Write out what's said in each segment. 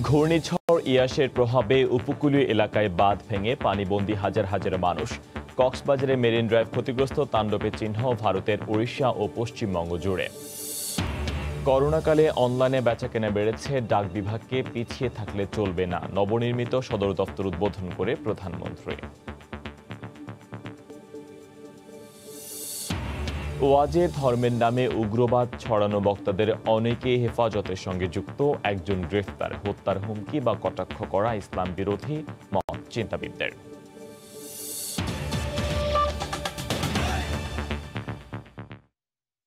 ঘূর্ণিঝড় ইয়াসের প্রভাবে উপকূলীয় এলাকায় বাঁধ ভেঙে পানিবন্দী হাজার হাজার মানুষ। কক্সবাজারে মেরিন ড্রাইভ ক্ষতিগ্রস্ত, তাণ্ডবের চিহ্ন ভারতের ওড়িশা ও পশ্চিমবঙ্গ জুড়ে। করোনাকালে অনলাইনে বেচাকেনা বেড়েছে, ডাক বিভাগকে পিছিয়ে থাকলে চলবে না, নবনির্মিত সদর দপ্তর উদ্বোধন করে প্রধানমন্ত্রী। ওয়াজে ধর্মের নামে উগ্রবাদ ছড়ানো বক্তাদের অনেকেই হেফাজতের সঙ্গে যুক্ত, একজন গ্রেফতার। হত্যার হুমকি বা কটাক্ষ করা ইসলাম বিরোধী মত চিন্তাবিদদের।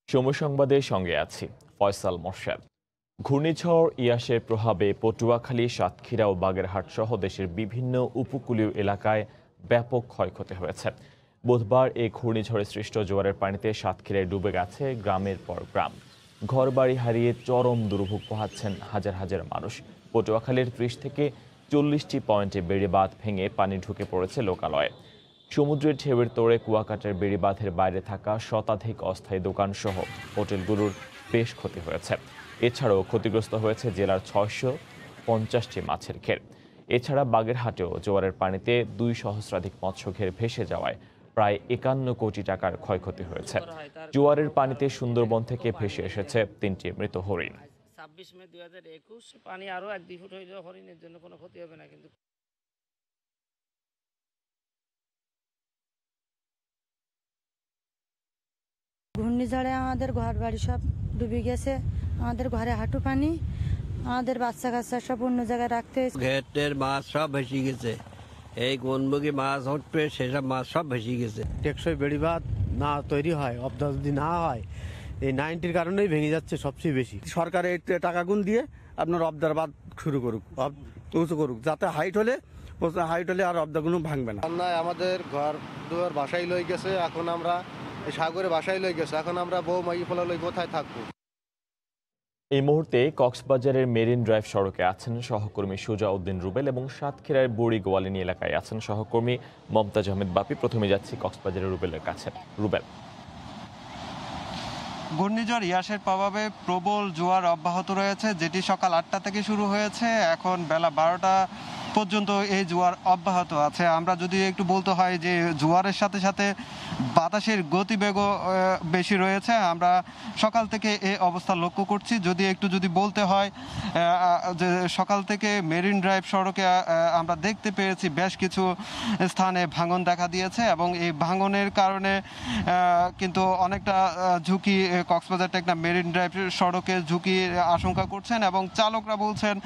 সময় সংবাদের সঙ্গে আছি ফয়সাল মোর্শেদ। ঘূর্ণিঝড় ইয়াসের প্রভাবে পটুয়াখালী, সাতক্ষীরা ও বাগেরহাট সহ দেশের বিভিন্ন উপকূলীয় এলাকায় ব্যাপক ক্ষয়ক্ষতি হয়েছে। বুধবার এই ঘূর্ণিঝড়ে সৃষ্ট জোয়ারের পানিতে সাতক্ষীরায় ডুবে গেছে গ্রামের পর গ্রাম। ঘরবাড়ি হারিয়ে চরম দুর্ভোগ পোহাচ্ছেন হাজার হাজার মানুষ। পটুয়াখালীর ৩০ থেকে ৪০টি পয়েন্টে বেড়িবাঁধ ভেঙে পানি ঢুকে পড়েছে লোকালয়ে। সমুদ্রের ঢেউয়ের তোড়ে কুয়াকাটার বেড়িবাঁধের বাইরে থাকা শতাধিক অস্থায়ী দোকানসহ হোটেলগুলোর বেশ ক্ষতি হয়েছে। এছাড়াও ক্ষতিগ্রস্ত হয়েছে জেলার ৬৫০টি মাছের ঘের। এছাড়া বাগেরহাটেও জোয়ারের পানিতে ২ সহস্রাধিক মৎস্য ঘের ভেসে যাওয়ায় প্রায় ৫১ কোটি টাকার ক্ষয়ক্ষতি হয়েছে। জোয়ারের পানিতে সুন্দরবন থেকে ভেসে এসেছে ৩টি মৃত হরিণ। ২৬ মে ২০২১ পানি আরো ১-২ ফুট হয়ে যাওয়া হরিণের জন্য কোনো ক্ষতি হবে না। কিন্তু ঘূর্ণিঝড়ে আমাদের ঘর বাড়ি সব ডুবে গেছে, আমাদের ঘরে হাঁটু পানি, আমাদের বাচ্চা কাচ্চা সব অন্য জায়গায় রাখতে হয়েছে। ঘেটের মাছ সব ভেসে গেছে, এই গনবুকি মাছ উঠবে সেসব মাছ সব ভেসে গেছে। টেকসই বেড়িবাঁধ না তৈরি হয়, অবদা যদি না হয়, এই 90-র কারণেই ভেঙে যাচ্ছে সবচেয়ে বেশি। সরকার এই টাকাগুন দিয়ে আপনার অবদার বাঁধ শুরু করুক, উঁচু করুক, যাতে হাইট হলে আর অবদাগুলো ভাঙবে না। আমাদের ঘর দুয়ার বাসায় লই গেছে, এখন আমরা সাগরে বাসায় লই গেছে, এখন আমরা বউ মাই ফলা লই কোথায় থাকবো। এই মুহূর্তে কক্সবাজারের মেরিন ড্রাইভ সড়কে আছেন সহকর্মী সুজা উদ্দিন রুবেল এবং সাতক্ষীরার বুড়ি গোয়ালিনী এলাকায় আছেন সহকর্মী মমতাজ আহমেদ বাপি। প্রথমে যাচ্ছি কক্সবাজারের রুবেলের কাছে। রুবেল, ঘূর্ণিঝড় ইয়াসের প্রভাবে প্রবল জোয়ার অব্যাহত রয়েছে, যেটি সকাল ৮টা থেকে শুরু হয়েছে, এখন বেলা ১২টা পর্যন্ত এই জোয়ার অব্যাহত আছে। আমরা যদি একটু বলতে হয় যে জোয়ারের সাথে সাথে বাতাসের গতিবেগও বেশি রয়েছে, আমরা সকাল থেকে এই অবস্থা লক্ষ্য করছি। যদি বলতে হয় যে সকাল থেকে মেরিন ড্রাইভ সড়কে আমরা দেখতে পেয়েছি বেশ কিছু স্থানে ভাঙন দেখা দিয়েছে এবং এই ভাঙনের কারণে কিন্তু অনেকটা ঝুঁকি কক্সবাজার টেকনাফ মেরিন ড্রাইভ সড়কে ঝুঁকি আশঙ্কা করছেন এবং চালকরা বলছেন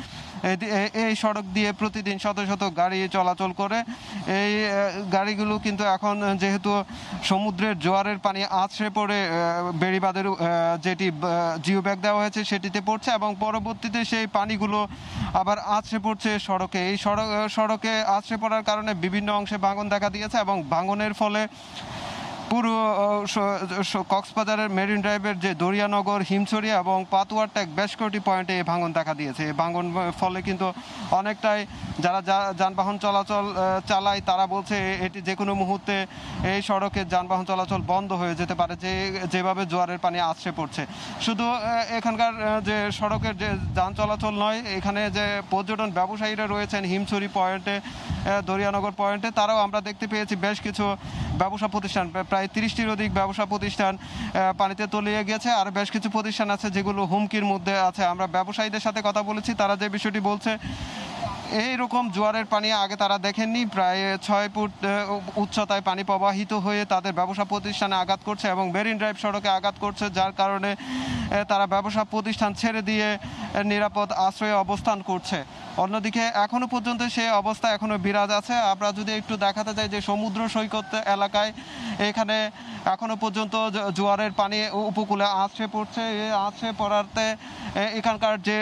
এই সড়ক দিয়ে প্রতিদিন শত শত গাড়ি চলাচল করে। এই গাড়িগুলো কিন্তু এখন যেহেতু সমুদ্রের জোয়ারের পানি আছড়ে পড়ে বেড়িবাঁধের যেটি জিও ব্যাগ দেওয়া হয়েছে সেটিতে পড়ছে এবং পরবর্তীতে সেই পানিগুলো আবার আছড়ে পড়ছে সড়কে। এই সড়কে আছড়ে পড়ার কারণে বিভিন্ন অংশে ভাঙন দেখা দিয়েছে এবং ভাঙনের ফলে পুরো কক্সবাজারের মেরিন ড্রাইভের যে দরিয়ানগর, হিমছড়িয়া এবং পাতুয়ারটেক বেশ কয়েকটি পয়েন্টে এই ভাঙন দেখা দিয়েছে। এই ভাঙন ফলে কিন্তু অনেকটাই যারা যানবাহন চলাচল চালায় তারা বলছে এটি যে কোনো মুহূর্তে এই সড়কে যানবাহন চলাচল বন্ধ হয়ে যেতে পারে, যেভাবে জোয়ারের পানি আছড়ে পড়ছে। শুধু এখানকার যে সড়কের যে যান চলাচল নয়, এখানে যে পর্যটন ব্যবসায়ীরা রয়েছেন হিমছড়ি পয়েন্টে, দরিয়ানগর পয়েন্টে, তারাও আমরা দেখতে পেয়েছি বেশ কিছু ব্যবসা প্রতিষ্ঠান, প্রায় 30টির অধিক ব্যবসা প্রতিষ্ঠান পানিতে তলিয়ে গেছে। আর বেশ কিছু প্রতিষ্ঠান আছে যেগুলো হুমকির মধ্যে আছে। আমরা ব্যবসায়ীদের সাথে কথা বলেছি, তারা যে বিষয়টি বলছে, এইরকম জোয়ারের পানি আগে তারা দেখেননি। প্রায় 6 ফুট উচ্চতায় পানি প্রবাহিত হয়ে তাদের ব্যবসা প্রতিষ্ঠানে আঘাত করছে এবং মেরিন ড্রাইভ সড়কে আঘাত করছে, যার কারণে তারা ব্যবসা প্রতিষ্ঠান ছেড়ে দিয়ে নিরাপদ আশ্রয়ে অবস্থান করছে। অন্যদিকে এখনো পর্যন্ত সেই অবস্থা এখনো বিরাজ আছে। আমরা যদি একটু দেখাতে চাই যে সমুদ্র সৈকত এলাকায় এখানে এখনো পর্যন্ত জোয়ারের পানি উপকূলে আছড়ে পড়ছে। এই আছড়ে পড়াতে এখানকার যে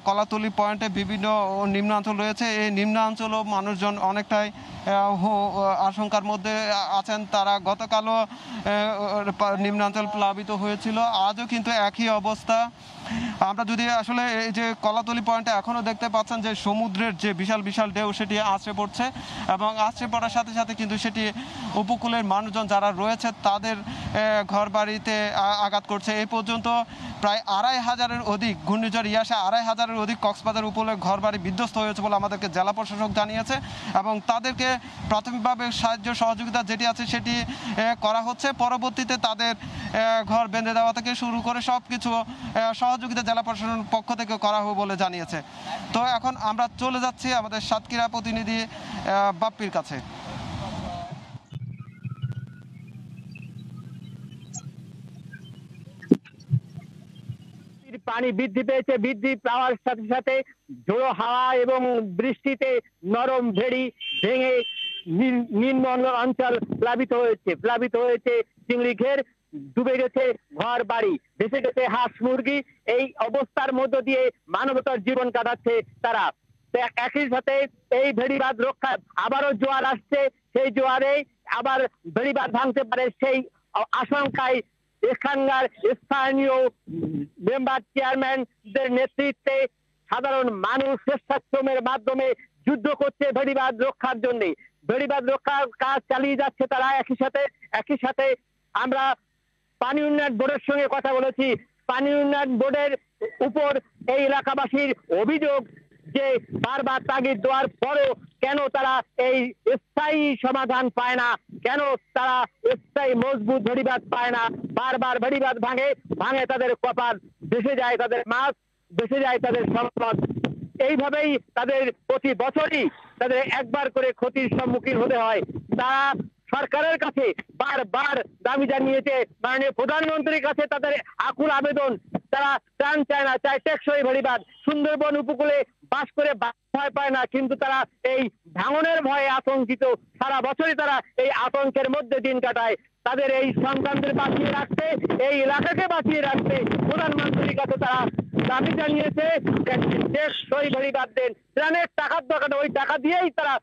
কলাতলি পয়েন্টে বিভিন্ন নিম্নাঞ্চল রয়েছে, এই নিম্নাঞ্চলও মানুষজন অনেকটাই আশঙ্কার মধ্যে আছেন। তারা গতকালও নিম্নাঞ্চল প্লাবিত হয়েছিল, আজও কিন্তু একই অবস্থা। আমরা যদি আসলে এই যে কলাতলি পয়েন্টে এখনো দেখতে পাচ্ছেন যে সমুদ্রের যে বিশাল বিশাল ঢেউ সেটি আছড়ে পড়ছে এবং আছড়ে পড়ার সাথে সাথে কিন্তু সেটি উপকূলের মানুষজন যারা রয়েছে তাদের ঘর বাড়িতে আঘাত করছে। এই পর্যন্ত প্রায় ২৫০০-এর অধিক ঘূর্ণিঝড় ইয়াসে ২৫০০-এর অধিক কক্সবাজার উপকূলে ঘর বাড়ি বিধ্বস্ত হয়েছে বলে আমাদেরকে জেলা প্রশাসক জানিয়েছে এবং তাদেরকে প্রাথমিকভাবে সাহায্য সহযোগিতা যেটি আছে সেটি করা হচ্ছে। পরবর্তীতে তাদের ঘর বেঁধে দেওয়া থেকে শুরু করে সব কিছু সহযোগিতা জেলা প্রশাসনের পক্ষ থেকে করা হবে বলে জানিয়েছে। তো এখন আমরা চলে যাচ্ছি আমাদের সাতক্ষীরা প্রতিনিধি বাপ্পির কাছে। পানি বৃদ্ধি পেয়েছে, বৃদ্ধি পাওয়ার সাথে সাথে ঝোড়ো হাওয়া এবং বৃষ্টিতে নরম ভেড়ি ভেঙে নিম্ন অঞ্চল প্লাবিত হয়েছে চিংড়ি ঘের, ডুবে গেছে ঘর বাড়ি, ভেসে গেছে হাঁস মুরগি। এই অবস্থার মধ্য দিয়ে মানবতার জীবন কাটাচ্ছে তারা। একই সাথে এই ভেড়িবাঁধ রক্ষা আবারও জোয়ার আসছে, সেই জোয়ারে আবার ভেড়িবাঁধ ভাঙতে পারে সেই আশঙ্কায় এখানকার স্থানীয় মেম্বার চেয়ারম্যানদের নেতৃত্বে সাধারণ মানুষ স্বেচ্ছাশ্রমের মাধ্যমে যুদ্ধ করছে ভেড়িবাঁধ রক্ষার জন্য। ভেড়িবাঁধ রক্ষার কাজ চালিয়ে যাচ্ছে তারা। একই সাথে আমরা পানি উন্নয়ন বোর্ডের সঙ্গে কথা বলেছি। পানি উন্নয়ন বোর্ডের উপর এই এলাকাবাসীর অভিযোগ যে বারবার তাগিদ দেওয়ার পরও কেন তারা এই স্থায়ী সমাধান পায় না, কেন তারা স্থায়ী মজবুত ভেড়িবাঁধ পায় না। বারবার ভেড়িবাঁধ ভাঙে তাদের কপাল, ভেসে যায় তাদের মাছ, ভেসে যায় তাদের সম্পদ। এইভাবেই তাদের প্রতি বছরই তাদের একবার করে ক্ষতির সম্মুখীন হতে হয়। তারা সরকারের কাছে বারবার দাবি জানিয়েছে, মাননীয় প্রধানমন্ত্রীর কাছে তাদের আকুল আবেদন। তারা ত্রাণ চায় না, চায় টেকসই ভেড়িবাঁধ। সুন্দরবন উপকূলে বাস করে ভয় পায় না, কিন্তু তারা এই ভাঙনের ভয়ে আতঙ্কিত। সারা বছরই তারা এই আতঙ্কের মধ্যে দিন কাটায়। তাদের এই সন্তানদের বাঁচিয়ে রাখতে, এই এলাকাকে বাঁচিয়ে রাখতে প্রধানমন্ত্রীর কাছে তারা দাবি জানিয়েছে টেকসই ভেড়িবাঁধ দেন। ত্রাণের টাকার দরকার, ওই টাকা দিয়েই তারা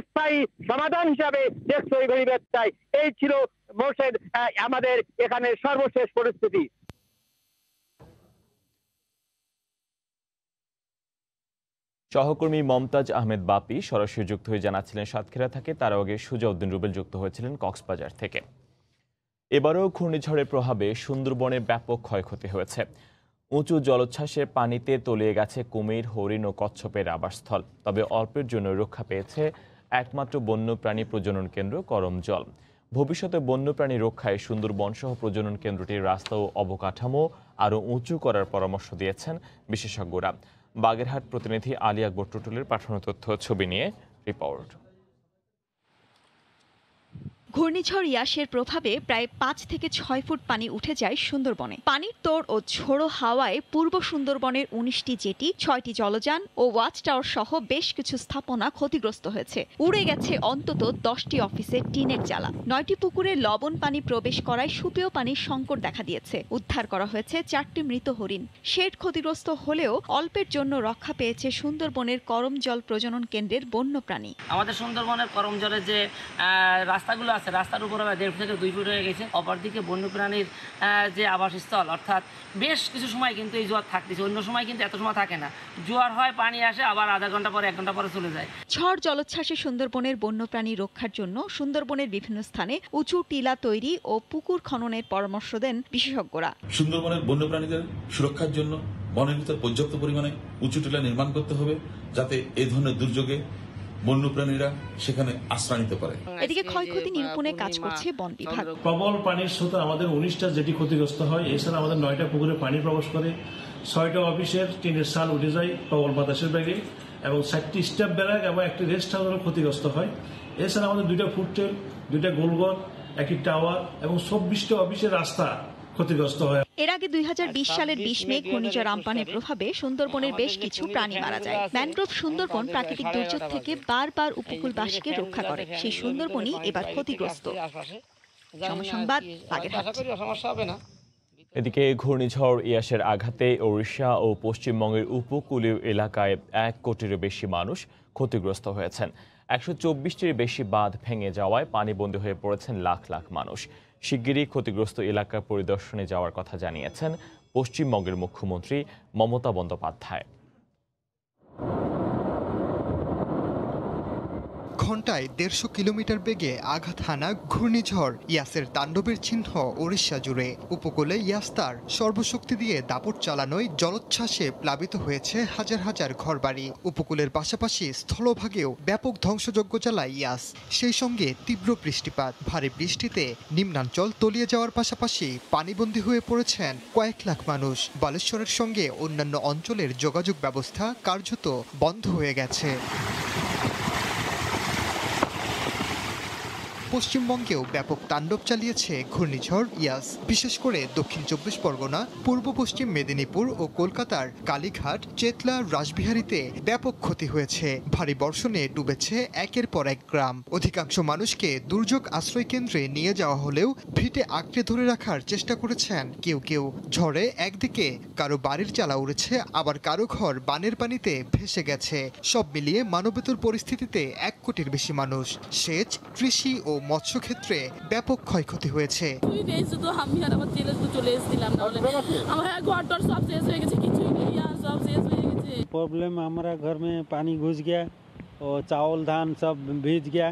স্থায়ী সমাধান হিসাবে টেকসই ভেড়িবাঁধ চাই। এই ছিল মোর্শেদ আমাদের এখানে সর্বশেষ পরিস্থিতি। সহকর্মী মমতাজ আহমেদ বাপি সরাসরি যুক্ত হয়ে জানাচ্ছিলেন সাতক্ষীরা থেকে। তার আগে সুজাউদ্দিন রুবেল যুক্ত হয়েছিলেন কক্সবাজার থেকে। এবারও ঘূর্ণিঝড়ের প্রভাবে সুন্দরবনের ব্যাপক ক্ষয়ক্ষতি হয়েছে। উঁচু জলোচ্ছ্বাসে পানিতে তলিয়ে গেছে কুমির, হরিণ ও কচ্ছপের আবাসস্থল। তবে অল্পের জন্য রক্ষা পেয়েছে একমাত্র বন্যপ্রাণী প্রজনন কেন্দ্র করমজল। ভবিষ্যতে বন্যপ্রাণী রক্ষায় সুন্দরবন সহ প্রজনন কেন্দ্রটির রাস্তা ও অবকাঠামো আরও উঁচু করার পরামর্শ দিয়েছেন বিশেষজ্ঞরা। বাগেরহাট প্রতিনিধি আলী আকবর টুটুলের পাঠানো তথ্য ছবি নিয়ে রিপোর্ট। ঘূর্ণিঝড় ইয়াসের প্রভাবে প্রায় ৫ থেকে ৬ ফুট পানি উঠে যায় সুন্দরবনে। পানির তোড় ও ঝোড়ো হাওয়ায় পূর্ব সুন্দরবনের ১৯টি জেটি, ৬টি জলযান ও ওয়াচ টাওয়ার সহ বেশ কিছু স্থাপনা ক্ষতিগ্রস্ত হয়েছে। উড়ে গেছে অন্তত ১০টি অফিসের টিনের চালা। ৯টি পুকুরে লবণ পানি প্রবেশ করায় সুপেয় পানির সংকট দেখা দিয়েছে। উদ্ধার করা হয়েছে ৪টি মৃত হরিণ। শেড ক্ষতিগ্রস্ত হলেও অল্পের জন্য রক্ষা পেয়েছে সুন্দরবনের করমজল প্রজনন কেন্দ্রের বন্যপ্রাণী। আমাদের সুন্দরবনের করমজলের যে রাস্তাগুলো আছে, রাস্তার উপরে ১.৫ থেকে ২ ফুট হয়ে গেছে। অপরদিকে বন্যপ্রাণীর যে আবাসস্থল, অর্থাৎ বেশ কিছু সময় কিন্তু এই জোয়ার থাকতেছে, অন্য সময় কিন্তু এত সময় থাকে না। জোয়ার হয়, পানি আসে, আবার আধা ঘন্টা পরে ১ ঘন্টা পরে চলে যায়। ঝড় জলোচ্ছ্বাসে সুন্দরবনের বন্যপ্রাণী রক্ষার জন্য সুন্দরবনের বিভিন্ন স্থানে উঁচু টিলা তৈরি ও পুকুর খননের পরামর্শ দেন বিশেষজ্ঞরা। সুন্দরবনের বন্যপ্রাণীদের সুরক্ষার জন্য বনের ভিতর পর্যাপ্ত পরিমাণে উঁচু টিলা নির্মাণ করতে হবে, যাতে এই ধরনের দুর্যোগে বন্যপ্রাণীরা সেখানে আশ্রয় নিতে পারে। এদিকে ক্ষয়ক্ষতি নিরূপণে কাজ করছে বন বিভাগ। প্রবল পানির স্রোতে আমাদের ১৯টা জেটি ক্ষতিগ্রস্ত হয়। এছাড়া আমাদের 9টা পুকুরে পানি প্রবেশ করে, 6টা অফিসের টিনের চাল উঠে যায় প্রবল বাতাসের বেগে, এবং 7টি স্টাফ ব্যারাক এবং একটি রেস্ট হাউস ক্ষতিগ্রস্ত হয়। এছাড়া আমাদের 2টা ফুটটেল, 2টা গোলঘর, একটি টাওয়ার এবং 24টা অফিসের রাস্তা ক্ষতিগ্রস্ত হয়। এর আগে ২০২০ সালের ২০ মে ঘূর্ণিঝড় আম্পানের প্রভাবে সুন্দরবনের বেশ কিছু প্রাণী মারা যায়। ম্যানগ্রোভ সুন্দরবন প্রাকৃতিক দুর্যোগ থেকে বারবার উপকূলবাসীকে রক্ষা করে। সেই সুন্দরবনই এবার ক্ষতিগ্রস্ত। সংবাদ বাগেরহাট। এদিকে ঘূর্ণিঝড় ইয়াসের আঘাতে ওড়িশা ও পশ্চিমবঙ্গের উপকূলীয় এলাকায় ১ কোটিরও বেশি মানুষ ক্ষতিগ্রস্ত হয়েছেন। ১২৪টির বেশি বাঁধ ভেঙে যাওয়ায় পানিবন্দী হয়ে পড়েছেন লাখ লাখ মানুষ। শিগগিরই ক্ষতিগ্রস্ত এলাকা পরিদর্শনে যাওয়ার কথা জানিয়েছেন পশ্চিমবঙ্গের মুখ্যমন্ত্রী মমতা বন্দ্যোপাধ্যায়। ঘণ্টায় ১৫০ কিলোমিটার বেগে আঘাত হানা ঘূর্ণিঝড় ইয়াসের তাণ্ডবের চিহ্ন ওড়িশা জুড়ে। উপকূলে ইয়াস তার সর্বশক্তি দিয়ে দাপট চালানোয় জলোচ্ছ্বাসে প্লাবিত হয়েছে হাজার হাজার ঘরবাড়ি। উপকূলের পাশাপাশি স্থলভাগেও ব্যাপক ধ্বংসযজ্ঞ চালায় ইয়াস। সেই সঙ্গে তীব্র বৃষ্টিপাত। ভারী বৃষ্টিতে নিম্নাঞ্চল তলিয়ে যাওয়ার পাশাপাশি পানিবন্দী হয়ে পড়েছেন কয়েক লাখ মানুষ। বালেশ্বরের সঙ্গে অন্যান্য অঞ্চলের যোগাযোগ ব্যবস্থা কার্যত বন্ধ হয়ে গেছে। পশ্চিমবঙ্গেও ব্যাপক তাণ্ডব চালিয়েছে ঘূর্ণিঝড় ইয়াস। বিশেষ করে দক্ষিণ ২৪ পরগনা, পূর্ব পশ্চিম মেদিনীপুর ও কলকাতার কালীঘাট, চেতলা, রাসবিহারীতে ব্যাপক ক্ষতি হয়েছে। ভারী বর্ষণে ডুবেছে একের পর এক গ্রাম। অধিকাংশ মানুষকে দুর্যোগ আশ্রয় কেন্দ্রে নিয়ে যাওয়া হলেও ভিটে আঁকড়ে ধরে রাখার চেষ্টা করেছেন কেউ কেউ। ঝড়ে একদিকে কারো বাড়ির চালা উড়েছে, আবার কারো ঘর বানের পানিতে ভেসে গেছে। সব মিলিয়ে মানবেতর পরিস্থিতিতে ১ কোটির বেশি মানুষ। সেচ, কৃষি ও মৎস্য ক্ষেত্রে ব্যাপক ক্ষয়ক্ষতি হয়েছে। प्रॉब्लम हमारा घर में पानी घुस गया और चावल धान सब भीज गया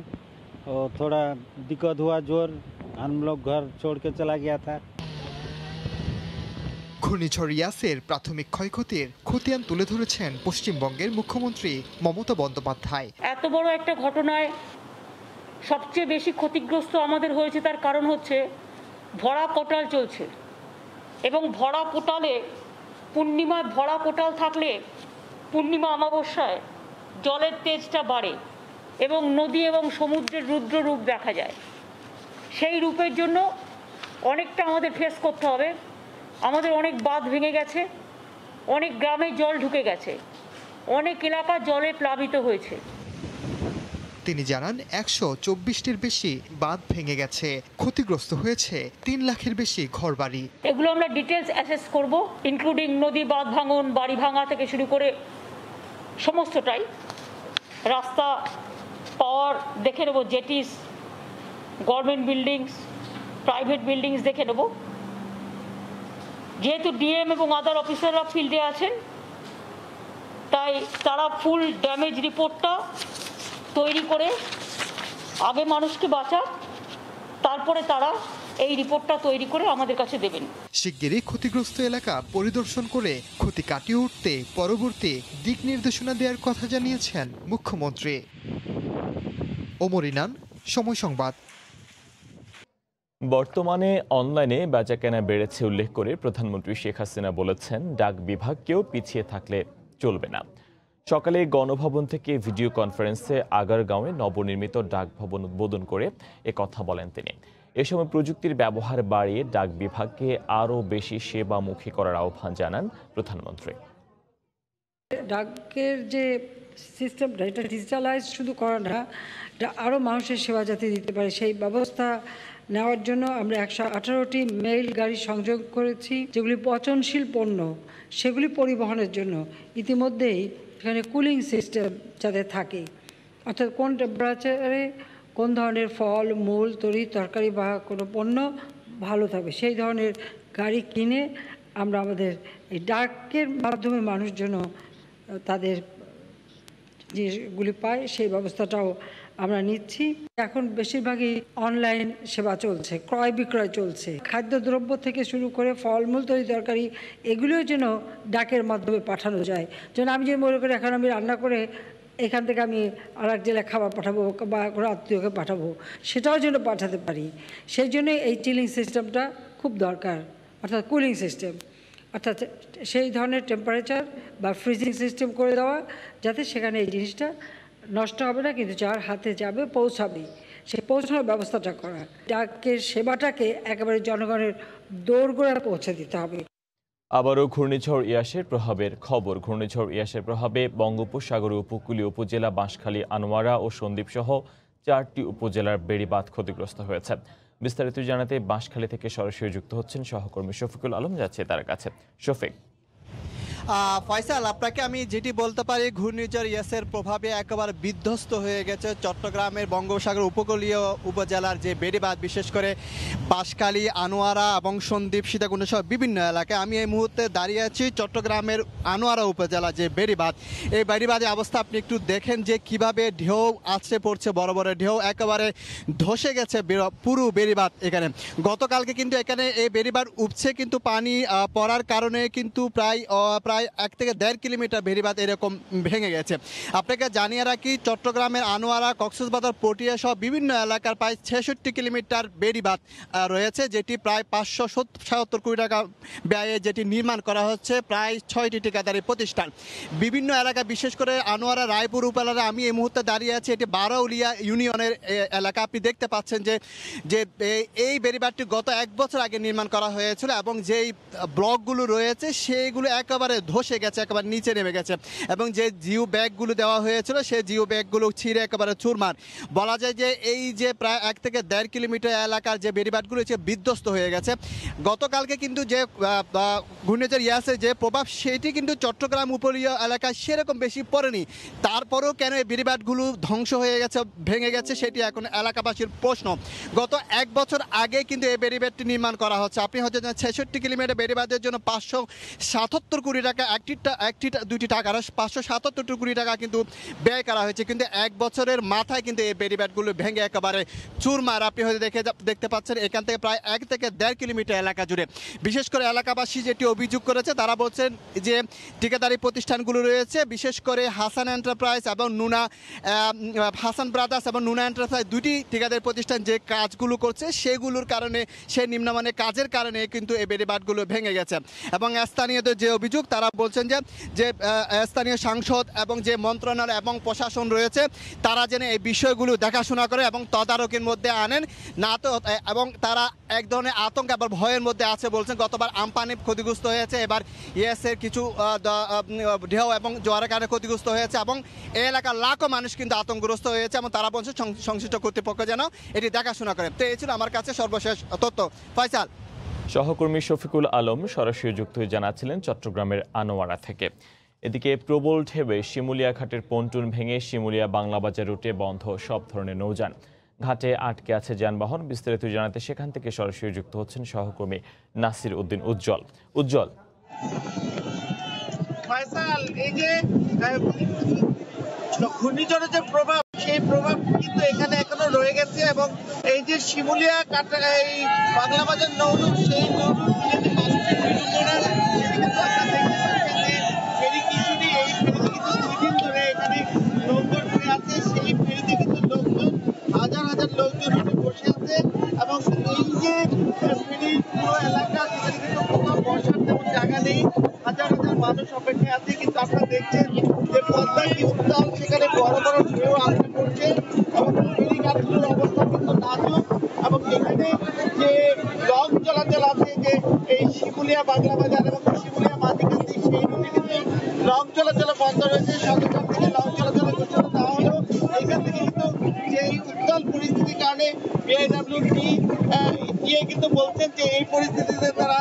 और थोड़ा दिक्कत हुआ जोर, हम लोग घर छोड़ के चला गया था। ঘূর্ণিঝড় ইয়াসের প্রাথমিক ক্ষয়ক্ষতির খতিয়ান তুলে ধরেছেন পশ্চিমবঙ্গের মুখ্যমন্ত্রী মমতা বন্দ্যোপাধ্যায়। এত বড় একটা ঘটনায় সবচেয়ে বেশি ক্ষতিগ্রস্ত আমাদের হয়েছে, তার কারণ হচ্ছে ভরা কোটাল চলছে এবং ভরা কোটালে পূর্ণিমায় ভরা কোটাল থাকলে পূর্ণিমা অমাবস্যায় জলের তেজটা বাড়ে এবং নদী এবং সমুদ্রের রুদ্র রূপ দেখা যায়। সেই রূপের জন্য অনেকটা আমাদের ফেস করতে হবে। আমাদের অনেক বাঁধ ভেঙে গেছে, অনেক গ্রামে জল ঢুকে গেছে, অনেক এলাকা জলে প্লাবিত হয়েছে। তিনি জানান ১২৪টির বেশি বাঁধ ভেঙে গেছে, ক্ষতিগ্রস্ত হয়েছে ৩ লাখের বেশি ঘরবাড়ি। এগুলো আমরা ডিটেলস অ্যাসেস করব, ইনক্লুডিং নদী বাঁধ ভাঙন, বাড়ি ভাঙা থেকে শুরু করে সমস্তটাই। রাস্তা পাওয়ার দেখে নেব, জেটিস, গভর্নমেন্ট বিল্ডিংস, প্রাইভেট বিল্ডিংস দেখে নেব। যেহেতু ডিএম এবং আদার অফিসাররা ফিল্ডে আছেন, তাই তারা ফুল ড্যামেজ রিপোর্টটা তৈরি করে আগে মানুষকে বাঁচা, তারপরে তারা এই রিপোর্টটা তৈরি করে আমাদের কাছে দেবেন। শিগগিরই ক্ষতিগ্রস্ত এলাকা পরিদর্শন করে ক্ষতি কাটিয়ে উঠতে পরবর্তী দিক নির্দেশনা দেওয়ার কথা জানিয়েছেন মুখ্যমন্ত্রী। ওমর ইনান, সময় সংবাদ। বর্তমানে অনলাইনে বেচাকেনা বেড়েছে উল্লেখ করে প্রধানমন্ত্রী শেখ হাসিনা বলেছেন, ডাক বিভাগকেও পিছিয়ে থাকলে চলবে না। সকালে গণভবন থেকে ভিডিও কনফারেন্সে আগারগাঁওয়ে নবনির্মিত ডাক ভবন উদ্বোধন করে কথা বলেন তিনি। এ সময় প্রযুক্তির ব্যবহার বাড়িয়ে ডাক বিভাগকে আরও বেশি সেবামুখী করার আহ্বান জানান প্রধানমন্ত্রী। ডাকের যে সিস্টেমটা, এটা ডিজিটালাইজ শুধু করা না, এটা আরও মানুষের সেবা যাতে দিতে পারে সেই ব্যবস্থা নেওয়ার জন্য আমরা 118টি মেইল গাড়ি সংযোগ করেছি, যেগুলি পচনশীল পণ্য সেগুলি পরিবহনের জন্য। ইতিমধ্যেই এখানে কুলিং সিস্টেম যাতে থাকে, অর্থাৎ কোন টেম্পারেচারে কোন ধরনের ফল, মূল, তরি, তরকারি বা কোনো পণ্য ভালো থাকবে সেই ধরনের গাড়ি কিনে আমরা আমাদের এই ডাকের মাধ্যমে মানুষ যেন তাদের যেগুলি পায় সেই ব্যবস্থাটাও আমরা নিচ্ছি। এখন বেশিরভাগই অনলাইন সেবা চলছে, ক্রয় বিক্রয় চলছে। খাদ্যদ্রব্য থেকে শুরু করে ফলমূল, তরি তরকারি এগুলোও যেন ডাকের মাধ্যমে পাঠানো যায়। যেন আমি যে মনে করি এখন আমি রান্না করে এখান থেকে আমি আর এক জেলায় খাবার পাঠাবো বা কোনো আত্মীয়কে পাঠাবো, সেটাও যেন পাঠাতে পারি। সেই জন্য এই চিলিং সিস্টেমটা খুব দরকার, অর্থাৎ কুলিং সিস্টেম, অর্থাৎ সেই ধরনের টেম্পারেচার বা ফ্রিজিং সিস্টেম করে দেওয়া যাতে সেখানে এই জিনিসটা নষ্ট হবে না, কিন্তু যার হাতে যাবে পৌঁছাবে সেই পৌঁছানোর ব্যবস্থাটা করা। ডাকের সেবাটাকে একেবারে জনগণের দোরগোড়ায় পৌঁছে দিতে হবে। আবারও ঘূর্ণিঝড় ইয়াসের প্রভাবের খবর। ঘূর্ণিঝড় ইয়াসের প্রভাবে বঙ্গোপসাগরের উপকূলীয় উপজেলা বাঁশখালী, আনোয়ারা ও সন্দ্বীপ সহ 4টি উপজেলার বেড়িবাঁধ ক্ষতিগ্রস্ত হয়েছে। বিস্তারিত জানাতে বাঁশখালী থেকে সরাসরি যুক্ত হচ্ছেন সহকর্মী শফিকুল আলম, যাচ্ছে তার কাছে। শফিক, ফয়সাল, আপনাকে আমি যেটি বলতে পারি, ঘূর্ণিঝড় ইয়াসের প্রভাবে একেবারে বিধ্বস্ত হয়ে গেছে চট্টগ্রামের বঙ্গোপসাগর উপকূলীয় উপজেলার যে বেড়িবাঁধ, বিশেষ করে বাঁশখালী, আনোয়ারা এবং সন্দ্বীপ, সীতাকুণ্ড সহ বিভিন্ন এলাকায়। আমি এই মুহূর্তে দাঁড়িয়ে আছি চট্টগ্রামের আনোয়ারা উপজেলা যে বেড়িবাঁধ, এই বেড়িবাঁধের অবস্থা আপনি একটু দেখেন যে কিভাবে ঢেউ আছড়ে পড়ছে, বড় বড় ঢেউ একেবারে ধসে গেছে পুরো বেড়িবাঁধ। এখানে গতকালকে কিন্তু এখানে এই বেড়িবাঁধ উপছে, কিন্তু পানি পড়ার কারণে কিন্তু প্রায় 1 থেকে 1.5 কিলোমিটার বেড়িবাঁধ এরকম ভেঙে গেছে। আপনাকে জানিয়ে রাখি, চট্টগ্রামের আনোয়ারা, কক্সবাজার, পটিয়া সহ বিভিন্ন এলাকার প্রায় 66 কিলোমিটার বেড়িবাঁধ রয়েছে, যেটি প্রায় 577 কোটি টাকা ব্যয়ে যেটি নির্মাণ করা হচ্ছে, প্রায় 6টি ঠিকাদারি প্রতিষ্ঠান। বিভিন্ন এলাকা, বিশেষ করে আনোয়ারা রায়পুর উপজেলায় আমি এই মুহূর্তে দাঁড়িয়ে আছি, এটি বারোউলিয়া ইউনিয়নের এলাকা। আপনি দেখতে পাচ্ছেন যে এই বেড়িবাঁধটি গত 1 বছর আগে নির্মাণ করা হয়েছিল এবং যেই ব্লকগুলো রয়েছে সেইগুলো একেবারে ধসে গেছে, একেবারে নিচে নেমে গেছে, এবং যে জিও ব্যাগগুলো দেওয়া হয়েছিল সেই জিও ব্যাগগুলো ছিঁড়ে একেবারে চুরমার। বলা যায় যে এই যে প্রায় 1 থেকে 1.5 কিলোমিটার এলাকার যে বেড়িবাঁধগুলো বিধ্বস্ত হয়ে গেছে। গতকালকে কিন্তু যে ঘূর্ণিঝড় ইয়াসের যে প্রভাব, সেটি কিন্তু চট্টগ্রাম উপকূলীয় এলাকায় সেরকম বেশি পড়েনি। তারপরেও কেন এই বেড়িবাঁধগুলো ধ্বংস হয়ে গেছে, ভেঙে গেছে, সেটি এখন এলাকাবাসীর প্রশ্ন। গত 1 বছর আগে কিন্তু এই বেড়িবাঁধটি নির্মাণ করা হচ্ছে। আপনি হয়তো 66 কিলোমিটার বেড়িবাঁধের জন্য 577 কোটি টাকা, দুইটি টাকার 577 কোটি টাকা কিন্তু ব্যয় করা হয়েছে, কিন্তু 1 বছরের মাথায় কিন্তু এই বেড়িবাঁধগুলো ভেঙে একেবারে চুরমার। আপনি হয়তো দেখতে পাচ্ছেন এখান থেকে প্রায় 1 থেকে 1.5 কিলোমিটার এলাকা জুড়ে। বিশেষ করে এলাকাবাসী যেটি অভিযোগ করেছে, তারা বলছেন যে ঠিকাদারি প্রতিষ্ঠানগুলো রয়েছে, বিশেষ করে হাসান এন্টারপ্রাইজ এবং হাসান ব্রাদার্স এবং নুনা এন্টারপ্রাইজ, দুটি ঠিকাদারি প্রতিষ্ঠান যে কাজগুলো করছে সেগুলোর কারণে, সেই নিম্নমানের কাজের কারণে কিন্তু এই বেড়িবাঁধগুলো ভেঙে গেছে। এবং স্থানীয়দের যে অভিযোগ, তারা বলছেন যে স্থানীয় সাংসদ এবং যে মন্ত্রণালয় এবং প্রশাসন রয়েছে, তারা যেন এই বিষয়গুলো দেখাশোনা করে এবং তদারকির মধ্যে আনেন, না তো এবং তারা এক ধরনের আতঙ্ক এবং ভয়ের মধ্যে আছে। বলছেন গতবার আমপানি ক্ষতিগ্রস্ত হয়েছে, এবার ইয়াসের কিছু ঢেউ এবং জোয়ারের কারণে ক্ষতিগ্রস্ত হয়েছে, এবং এই এলাকার লাখো মানুষ কিন্তু আতঙ্কগ্রস্ত হয়েছে, এবং তারা বলছে সংশ্লিষ্ট কর্তৃপক্ষ যেন এটি দেখাশোনা করে। তো এই ছিল আমার কাছে সর্বশেষ তথ্য। ফয়সাল। সহকর্মী শফিকুল আলম সরাসরি যুক্ত হয়ে জানাচ্ছিলেন চট্টগ্রামের আনোয়ারা থেকে। এদিকে প্রবল ঢেউয়ে শিমুলিয়া ঘাটের পন্টুন ভেঙে শিমুলিয়া বাংলাবাজার রুটে বন্ধ সব ধরনের নৌযান, ঘাটে আটকে আছে যানবাহন। বিস্তারিত জানাতে সেখান থেকে সরাসরি যুক্ত হচ্ছেন সহকর্মী নাসির উদ্দিন উজ্জ্বল। ফয়সাল, এই যে ঘূর্ণিঝড়ের যে প্রভাব, সেই প্রভাব কিন্তু এখানে এখনো রয়ে গেছে, এবং এই যে শিমুলিয়া এই বাংলাবাজার নৌরুট, সেই নৌরুট যে মানুষের ফেরি কিছুটি, এই ফেরিতে কিন্তু 2 দিন ধরে এখানে নৌকর পড়ে আছে। সেই ফেরিতে কিন্তু লোকজন, হাজার হাজার লোকজন বসে আছে, এবং এই যে ফেরির পুরো এলাকা, সেখানে কিন্তু কোথাও বসার তেমন জায়গা নেই, হাজার হাজার মানুষ অপেক্ষায় আছে। কিন্তু আপনারা দেখছেন যে পদ্মা কি উত্তাল, সেখানে বড় বড় ঢেউ আসতে পড়ছে, এবং ফেরিঘাটগুলোর অবস্থা কিন্তু নাজুক। এবং এখানে যে লঞ্চ চলাচল আছে, যে এই শিমুলিয়া বাংলাবাজার এবং শিমুলিয়া মাঝিকান্দি, সেই রুটে কিন্তু লঞ্চ চলাচল বন্ধ রয়েছে। সরকার থেকে লঞ্চ চলাচলের ঘোষণা দেওয়া হলেও এখান থেকে কিন্তু যে এই উত্তাল পরিস্থিতির কারণে বিআইডব্লিউটি কিন্তু বলছেন যে এই পরিস্থিতিতে তারা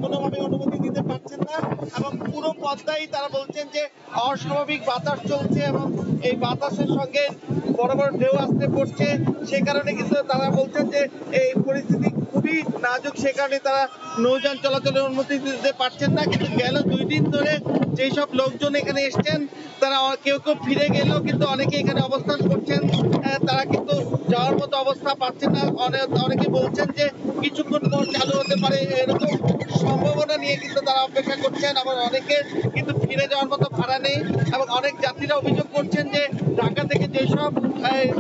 কোনোভাবে অনুমতি দিতে পারছেন না, এবং পুরো পদ্মায় তারা বলছেন যে অস্বাভাবিক বাতাস চলছে, এবং এই বাতাসের সঙ্গে বড় বড় ঢেউ আসতে পড়ছে। সে কারণে কিন্তু তারা বলছেন যে এই পরিস্থিতি খুবই নাজুক, সে কারণে তারা নৌযান চলাচলের অনুমতি দিতে পারছেন না। কিন্তু গেল 2 দিন ধরে যেই সব লোকজন এখানে এসছেন, তারা কেউ ফিরে গেলেও কিন্তু অনেকে এখানে অবস্থান করছেন, তারা কিন্তু যাওয়ার মতো অবস্থা পাচ্ছেন না। অনেকে বলছেন যে কিছুক্ষণ পর চালু হতে পারে, এরকম সম্ভাবনা নিয়ে কিন্তু তারা অপেক্ষা করছেন। আবার অনেকে কিন্তু ফিরে যাওয়ার মতো ভাড়া নেই, এবং অনেক যাত্রীরা অভিযোগ করছেন যে ঢাকা থেকে যেসব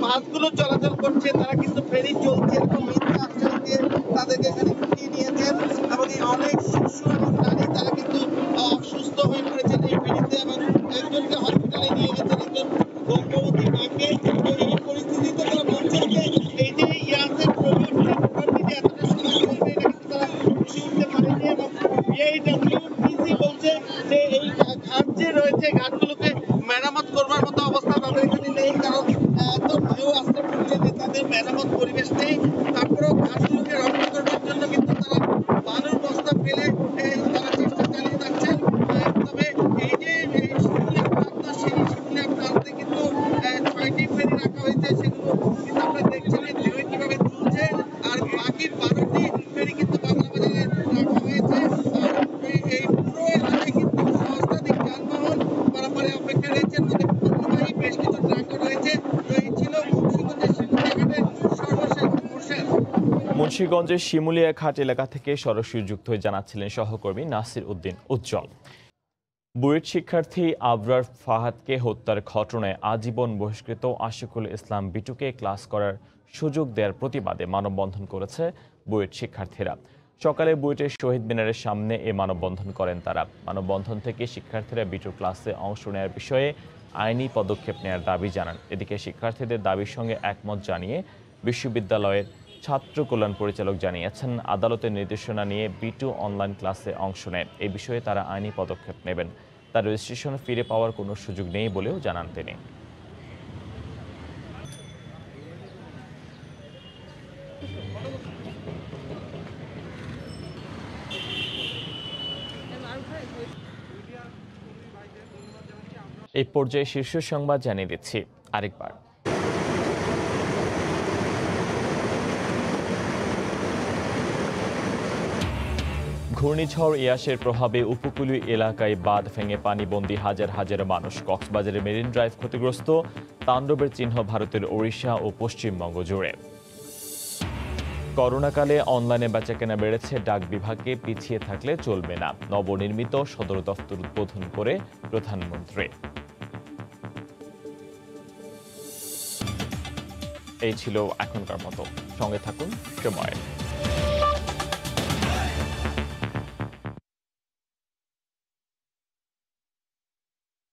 বাসগুলো চলাচল করছে, তারা কিন্তু ফেরি চলছে এরকম মিথ্যা আশ্বাস দিয়ে তাদেরকে এখানে ফিরিয়ে নিয়েছেন, এবং অনেক শিশু এবং নারী তারা কিন্তু অসুস্থ হয়ে পড়েছেন এই ফেরিতে, এবং একজনকে হসপিটালে নিয়ে গেছেন, একজন গর্ভবতী মাকে। তো এই পরিস্থিতিতে তারা বলছেন যে এই যে ইয়াসের প্রভাব, যে এতটা সময় চলবে, এটা কিন্তু তারা বুঝে উঠতে পারেনি। এবং বিআইডব্লিউটিসি বলছে যে এই ঘাট যে রয়েছে, ঘাটগুলোকে মেরামত করবার মতো অবস্থা তাদের এখানে নেই, কারণ এত ঢেউ আসতে পড়ছে যে তাদের মেরামত পরিবেশ নেই। তারপরেও ঘাটগুলোকে রক্ষা করবার জন্য কিন্তু তারা বালুর বস্তা ফেলে তারা চেষ্টা চালিয়ে যাচ্ছেন। তবে মুন্সিগঞ্জের শিমুলিয়া ঘাট এলাকা থেকে সরাসরি যুক্ত হয়ে জানাচ্ছিলেন সহকর্মী নাসির উদ্দিন উজ্জ্বল। বুয়েট শিক্ষার্থী আবরার ফাহাদকে হত্যার ঘটনায় আজীবন বহিষ্কৃত আশিকুল ইসলাম বিটুকে ক্লাস করার সুযোগ দেওয়ার প্রতিবাদে মানববন্ধন করেছে বুয়েট শিক্ষার্থীরা। সকালে বুয়েটের শহীদ মিনারের সামনে এ মানববন্ধন করেন তারা। মানববন্ধন থেকে শিক্ষার্থীরা বিটুর ক্লাসে অংশ নেওয়ার বিষয়ে আইনি পদক্ষেপ নেওয়ার দাবি জানান। এদিকে শিক্ষার্থীদের দাবির সঙ্গে একমত জানিয়ে বিশ্ববিদ্যালয়ের ছাত্র কল্যাণ পরিচালক জানিয়েছেন, আদালতের নির্দেশনা নিয়ে বিটু অনলাইন ক্লাসে অংশ নেয়। এই বিষয়ে তারা আইনি পদক্ষেপ নেবেন। তার রেজিস্ট্রেশন ফিরে পাওয়ার কোনো সুযোগ নেই বলেও জানান তিনি। এই পর্যায়ে শীর্ষ সংবাদ জানিয়ে দিচ্ছি আরেকবার। ঘূর্ণিঝড় ইয়াসের প্রভাবে উপকূলীয় এলাকায় বাঁধ ভেঙে পানিবন্দী হাজার হাজার মানুষ। কক্সবাজারের মেরিন ড্রাইভ ক্ষতিগ্রস্ত, তাণ্ডবের চিহ্ন ভারতের ওড়িশা ও পশ্চিমবঙ্গ জুড়ে। করোনাকালে অনলাইনে বেচাকেনা বেড়েছে, ডাক বিভাগে পিছিয়ে থাকলে চলবে না। নবনির্মিত সদর দফতর উদ্বোধন করে প্রধানমন্ত্রী। এই ছিল এখনকার মতো, সঙ্গে থাকুন সময়।